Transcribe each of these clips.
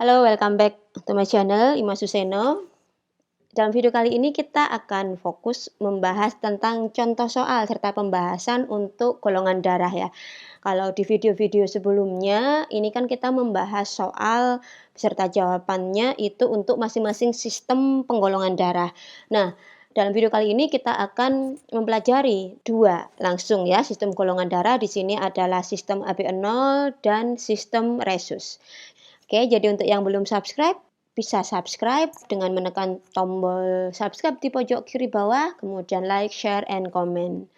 Halo, welcome back to my channel, Ima Suseno. Dalam video kali ini kita akan fokus membahas tentang contoh soal serta pembahasan untuk golongan darah ya. Kalau di video-video sebelumnya, ini kan kita membahas soal beserta jawabannya itu untuk masing-masing sistem penggolongan darah. Nah, dalam video kali ini kita akan mempelajari dua langsung ya, sistem golongan darah di sini adalah sistem AB0 dan sistem Rhesus. Oke, jadi untuk yang belum subscribe, bisa subscribe dengan menekan tombol subscribe di pojok kiri bawah, kemudian like, share, and comment.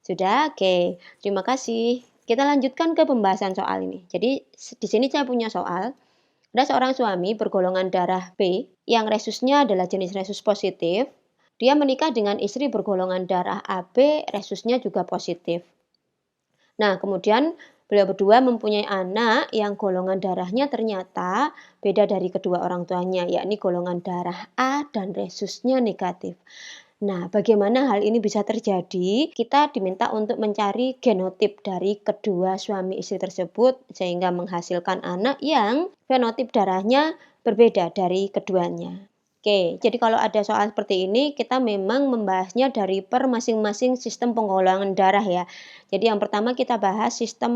Sudah? Oke, terima kasih. Kita lanjutkan ke pembahasan soal ini. Jadi, di sini saya punya soal. Ada seorang suami bergolongan darah B yang resusnya adalah jenis resus positif. Dia menikah dengan istri bergolongan darah AB, resusnya juga positif. Nah, kemudian beliau berdua mempunyai anak yang golongan darahnya ternyata beda dari kedua orang tuanya, yakni golongan darah A dan resusnya negatif. Nah, bagaimana hal ini bisa terjadi? Kita diminta untuk mencari genotip dari kedua suami istri tersebut sehingga menghasilkan anak yang fenotip darahnya berbeda dari keduanya. Oke, jadi kalau ada soal seperti ini, kita memang membahasnya dari per masing-masing sistem penggolongan darah ya. Jadi yang pertama kita bahas sistem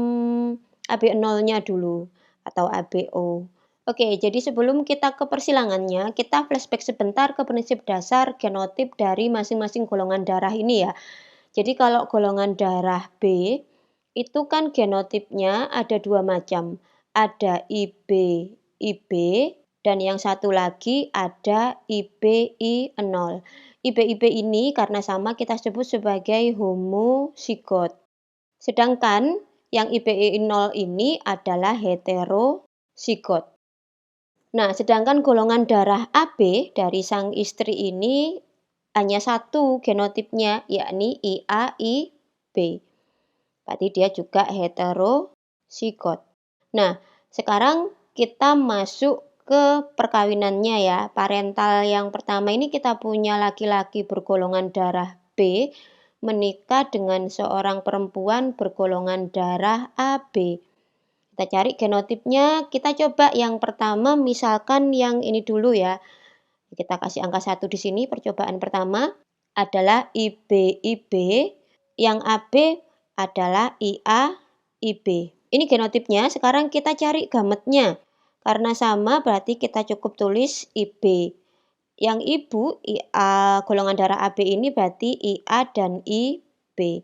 AB0-nya dulu atau ABO. Oke, jadi sebelum kita ke persilangannya, kita flashback sebentar ke prinsip dasar genotip dari masing-masing golongan darah ini ya. Jadi kalau golongan darah B, itu kan genotipnya ada dua macam. Ada IB, IB, dan yang satu lagi ada IBI0. IB-IB ini karena sama kita sebut sebagai homozigot. Sedangkan yang IBI0 ini adalah heterozigot. Nah, sedangkan golongan darah AB dari sang istri ini hanya satu genotipnya, yakni IAIB. Berarti dia juga heterozigot. Nah, sekarang kita masuk ke perkawinannya ya. Parental yang pertama ini kita punya laki-laki bergolongan darah B menikah dengan seorang perempuan bergolongan darah AB. Kita cari genotipnya, kita coba yang pertama misalkan yang ini dulu ya. Kita kasih angka 1 di sini, percobaan pertama adalah IBIB, yang AB adalah IAIB. Ini genotipnya, sekarang kita cari gametnya. Karena sama berarti kita cukup tulis IB. Yang ibu, golongan darah AB ini berarti IA dan IB.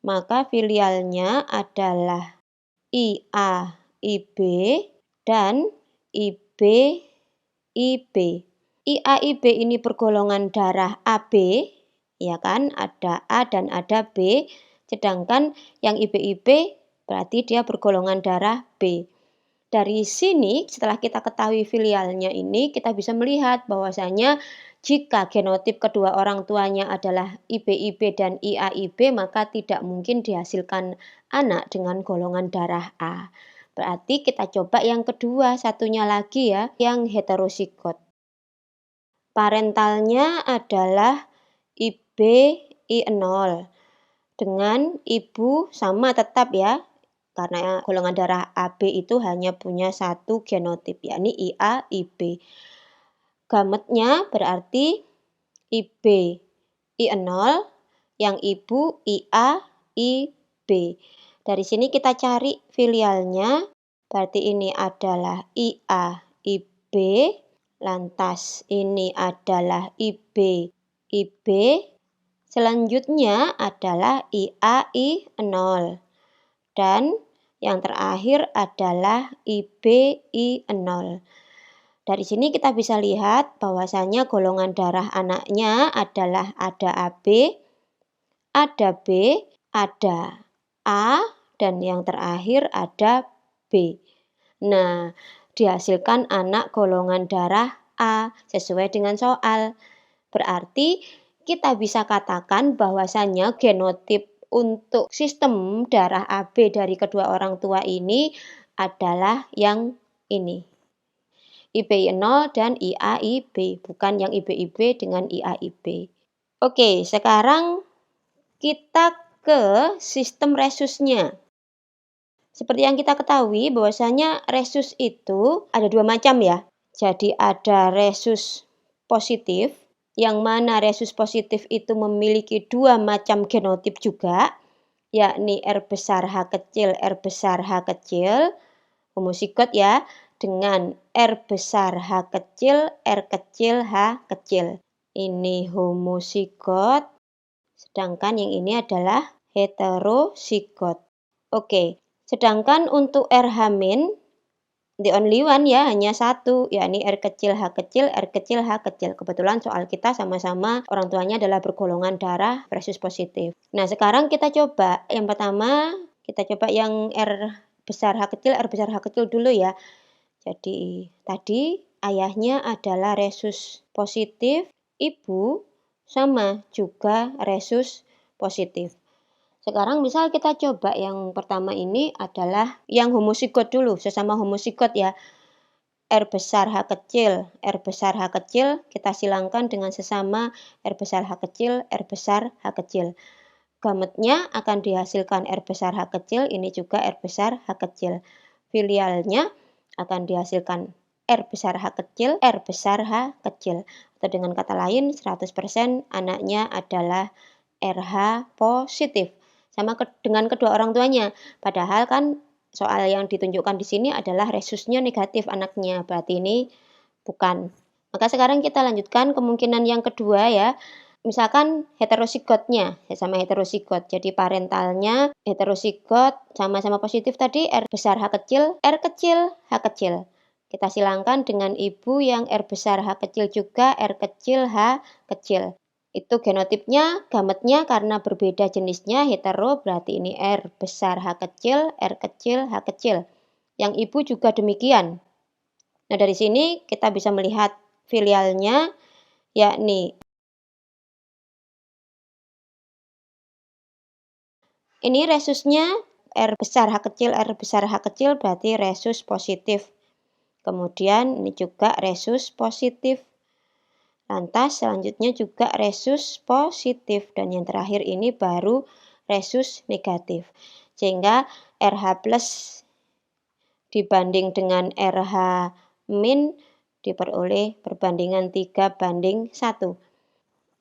Maka filialnya adalah IAIB dan IBIB. IAIB ini bergolongan darah AB, ya kan? Ada A dan ada B. Sedangkan yang IBIB berarti dia bergolongan darah B. Dari sini, setelah kita ketahui filialnya ini, kita bisa melihat bahwasanya jika genotip kedua orang tuanya adalah IBIB dan IAIB, maka tidak mungkin dihasilkan anak dengan golongan darah A. Berarti kita coba yang kedua, satunya lagi ya, yang heterozigot. Parentalnya adalah IBI0 dengan ibu sama tetap ya, karena golongan darah AB itu hanya punya satu genotip, yakni IAIB. Gametnya berarti IBI0, yang ibu IAIB. Dari sini kita cari filialnya, berarti ini adalah IAIB, lantas ini adalah IBIB, selanjutnya adalah IAI0. Dan yang terakhir adalah IBI0. Dari sini kita bisa lihat bahwasanya golongan darah anaknya adalah ada AB, ada B, ada A, dan yang terakhir ada B. Nah, dihasilkan anak golongan darah A sesuai dengan soal. Berarti kita bisa katakan bahwasanya genotip untuk sistem darah AB dari kedua orang tua ini adalah yang ini. IBI0 dan IAIB, bukan yang IBIB dengan IAIB. Oke, sekarang kita ke sistem resusnya. Seperti yang kita ketahui bahwasanya resus itu ada 2 macam ya. Jadi ada resus positif, yang mana resus positif itu memiliki 2 macam genotip juga, yakni R besar H kecil, R besar H kecil, homozigot ya, dengan R besar H kecil, R kecil, H kecil. Ini homozigot, sedangkan yang ini adalah heterozigot. Oke, sedangkan untuk RH-, the only one ya, hanya satu, yakni R kecil, H kecil, R kecil, H kecil. Kebetulan soal kita sama-sama orang tuanya adalah bergolongan darah resus positif. Nah, sekarang kita coba. Yang pertama, kita coba yang R besar H kecil, R besar H kecil dulu ya. Jadi, tadi ayahnya adalah resus positif, ibu sama juga resus positif. Sekarang misal kita coba yang pertama ini adalah yang homozigot dulu, sesama homozigot ya. R besar H kecil, R besar H kecil, kita silangkan dengan sesama R besar H kecil, R besar H kecil. Gametnya akan dihasilkan R besar H kecil, ini juga R besar H kecil. Filialnya akan dihasilkan R besar H kecil, R besar H kecil. Atau dengan kata lain, 100% anaknya adalah RH positif. Sama dengan kedua orang tuanya. Padahal kan soal yang ditunjukkan di sini adalah resusnya negatif anaknya. Berarti ini bukan. Maka sekarang kita lanjutkan kemungkinan yang kedua ya. Misalkan heterozigotnya, sama heterozigot. Jadi parentalnya heterozigot sama-sama positif tadi R besar H kecil, R kecil, H kecil. Kita silangkan dengan ibu yang R besar H kecil juga, R kecil, H kecil. Itu genotipnya, gametnya karena berbeda jenisnya hetero, berarti ini R besar H kecil, R kecil, H kecil. Yang ibu juga demikian. Nah, dari sini kita bisa melihat filialnya, yakni ini resusnya R besar H kecil, R besar H kecil berarti resus positif. Kemudian ini juga resus positif. Lantas selanjutnya juga resus positif dan yang terakhir ini baru resus negatif. Sehingga RH plus dibanding dengan RH min diperoleh perbandingan 3:1.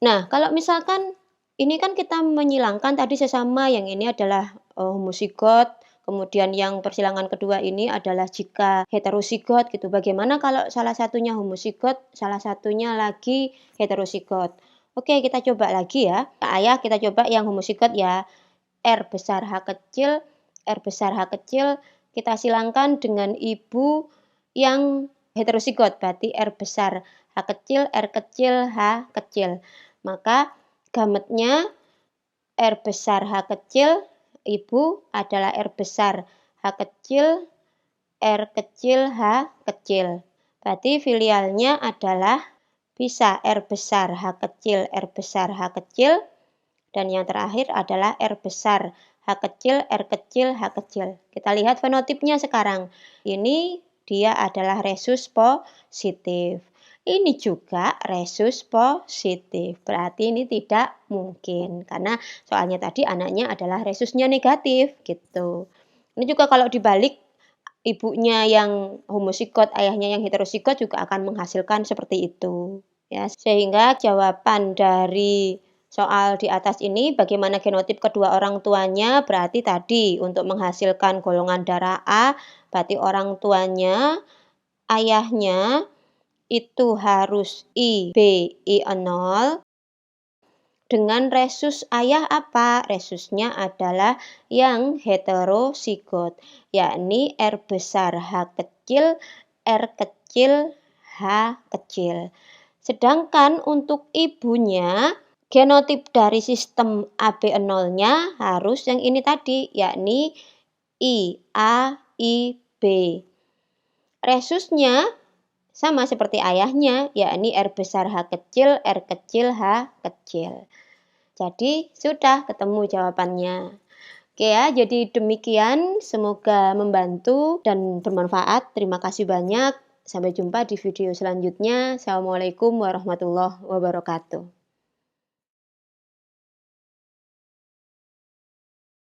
Nah, kalau misalkan ini kan kita menyilangkan tadi sesama, yang ini adalah homozigot, kemudian yang persilangan kedua ini adalah jika heterozigot gitu. Bagaimana kalau salah satunya homozigot, salah satunya lagi heterozigot? Oke, kita coba lagi ya. Ayah kita coba yang homozigot ya. R besar H kecil, R besar H kecil, kita silangkan dengan ibu yang heterozigot, berarti R besar H kecil, R kecil, H kecil. Maka gametnya R besar H kecil, ibu adalah R besar H kecil, R kecil, H kecil. Berarti filialnya adalah bisa R besar H kecil, R besar H kecil, dan yang terakhir adalah R besar H kecil, R kecil, H kecil. Kita lihat fenotipnya sekarang. Ini dia adalah resus positif. Ini juga resus positif. Berarti ini tidak mungkin. Karena soalnya tadi anaknya adalah resusnya negatif. Gitu. Ini juga kalau dibalik, ibunya yang homozigot, ayahnya yang heterozigot juga akan menghasilkan seperti itu. Ya, sehingga jawaban dari soal di atas ini bagaimana genotip kedua orang tuanya, berarti tadi untuk menghasilkan golongan darah A, berarti orang tuanya, ayahnya itu harus IBI0 dengan resus ayah apa? Resusnya adalah yang heterozigot, yakni R besar H kecil, R kecil, H kecil. Sedangkan untuk ibunya, genotip dari sistem AB0-nya harus yang ini tadi, yakni IAIB. Resusnya sama seperti ayahnya, yakni R besar H kecil, R kecil, H kecil. Jadi sudah ketemu jawabannya. Oke ya, jadi demikian. Semoga membantu dan bermanfaat. Terima kasih banyak. Sampai jumpa di video selanjutnya. Assalamualaikum warahmatullahi wabarakatuh.